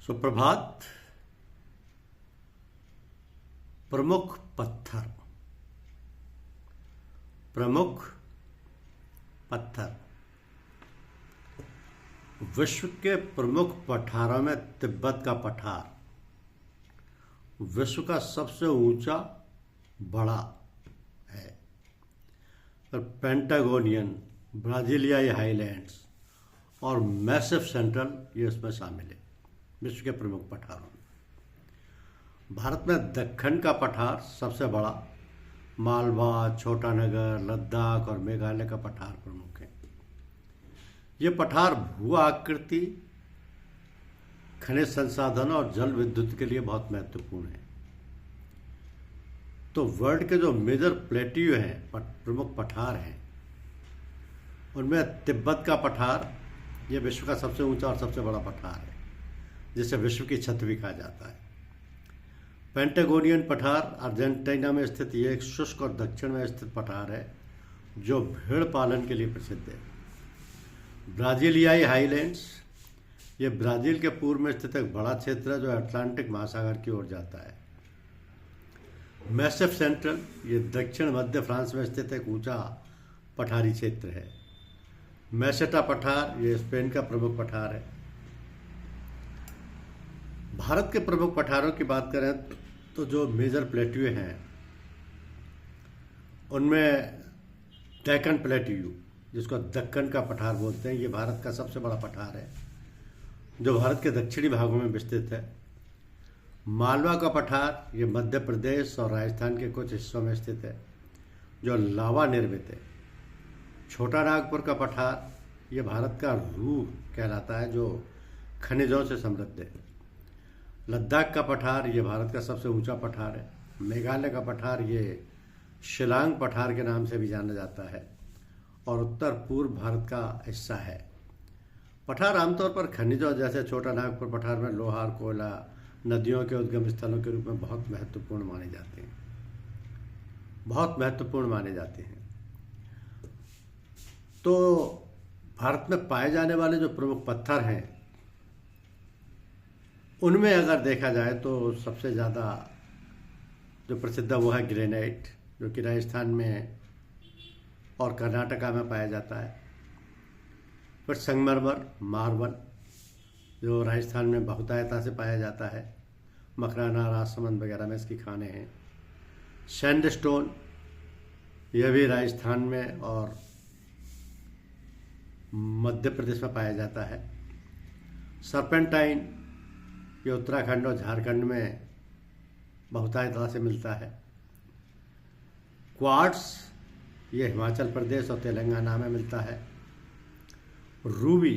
सुप्रभात। प्रमुख पत्थर। प्रमुख पत्थर विश्व के प्रमुख पठारों में तिब्बत का पठार विश्व का सबसे ऊंचा बड़ा है। और पेंटागोनियन, ब्राजीलियाई हाईलैंड्स और मैसिव सेंट्रल ये इसमें शामिल है विश्व के प्रमुख पठारों में। भारत में दक्कन का पठार सबसे बड़ा, मालवा, छोटा नगर, लद्दाख और मेघालय का पठार प्रमुख है। ये पठार भू आकृति, खनिज संसाधन और जल विद्युत के लिए बहुत महत्वपूर्ण है। तो वर्ल्ड के जो मेजर प्लेट्यू हैं, प्रमुख पठार हैं, उनमें तिब्बत का पठार ये विश्व का सबसे ऊंचा और सबसे बड़ा पठार है, जिसे विश्व की छत भी कहा जाता है। पेंटागोनियन पठार अर्जेंटीना में स्थित ये एक शुष्क और दक्षिण में स्थित पठार है जो भेड़ पालन के लिए प्रसिद्ध है। ब्राजीलियाई हाईलैंड्स ये ब्राज़ील के पूर्व में स्थित एक बड़ा क्षेत्र है जो अटलांटिक महासागर की ओर जाता है। मैसिव सेंट्रल ये दक्षिण मध्य फ्रांस में स्थित एक ऊंचा पठारी क्षेत्र है। मेसेटा पठार ये स्पेन का प्रमुख पठार है। भारत के प्रमुख पठारों की बात करें तो जो मेजर प्लेट्यू हैं उनमें डेक्कन प्लेट्यू, जिसको दक्कन का पठार बोलते हैं, ये भारत का सबसे बड़ा पठार है जो भारत के दक्षिणी भागों में विस्तृत है। मालवा का पठार ये मध्य प्रदेश और राजस्थान के कुछ हिस्सों में स्थित है जो लावा निर्मित है। छोटा नागपुर का पठार ये भारत का रूह कहलाता है जो खनिजों से समृद्ध है। लद्दाख का पठार ये भारत का सबसे ऊंचा पठार है। मेघालय का पठार ये शिलांग पठार के नाम से भी जाना जाता है और उत्तर पूर्व भारत का हिस्सा है। पठार आमतौर पर खनिजों जैसे छोटा नागपुर पठार में लोहा और कोयला नदियों के उद्गम स्थलों के रूप में बहुत महत्वपूर्ण माने जाते हैं, बहुत महत्वपूर्ण माने जाते हैं। तो भारत में पाए जाने वाले जो प्रमुख पत्थर हैं उनमें अगर देखा जाए तो सबसे ज़्यादा जो प्रसिद्ध है वो है ग्रेनाइट, जो कि राजस्थान में और कर्नाटका में पाया जाता है। फिर संगमरमर, मार्बल, जो राजस्थान में बहुतायता से पाया जाता है। मकराना, राजसमंद वगैरह में इसकी खाने हैं। सैंडस्टोन यह भी राजस्थान में और मध्य प्रदेश में पाया जाता है। सर्पेंटाइन ये उत्तराखंड और झारखंड में बहुतायता से मिलता है। क्वार्ट्स ये हिमाचल प्रदेश और तेलंगाना में मिलता है। रूबी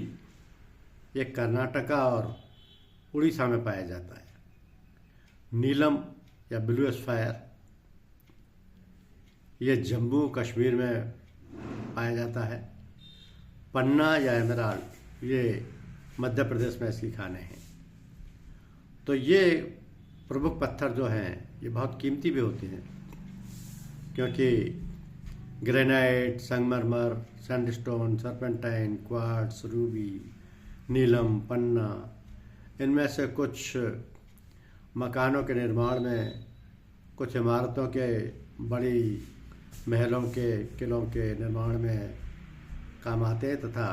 ये कर्नाटका और उड़ीसा में पाया जाता है। नीलम या ब्लू स्फायर ये जम्मू कश्मीर में पाया जाता है। पन्ना या एमराल्ड ये मध्य प्रदेश में इसकी खाने हैं। तो ये प्रमुख पत्थर जो हैं ये बहुत कीमती भी होते हैं, क्योंकि ग्रेनाइट, संगमरमर, सैंडस्टोन, सर्पेंटाइन, क्वार्ट्स, रूबी, नीलम, पन्ना, इनमें से कुछ मकानों के निर्माण में, कुछ इमारतों के, बड़ी महलों के, किलों के निर्माण में काम आते हैं, तथा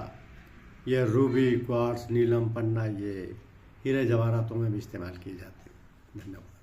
ये रूबी, क्वार्ट्स, नीलम, पन्ना ये हीरे जवाहरातों में भी इस्तेमाल किए जाते हैं। धन्यवाद।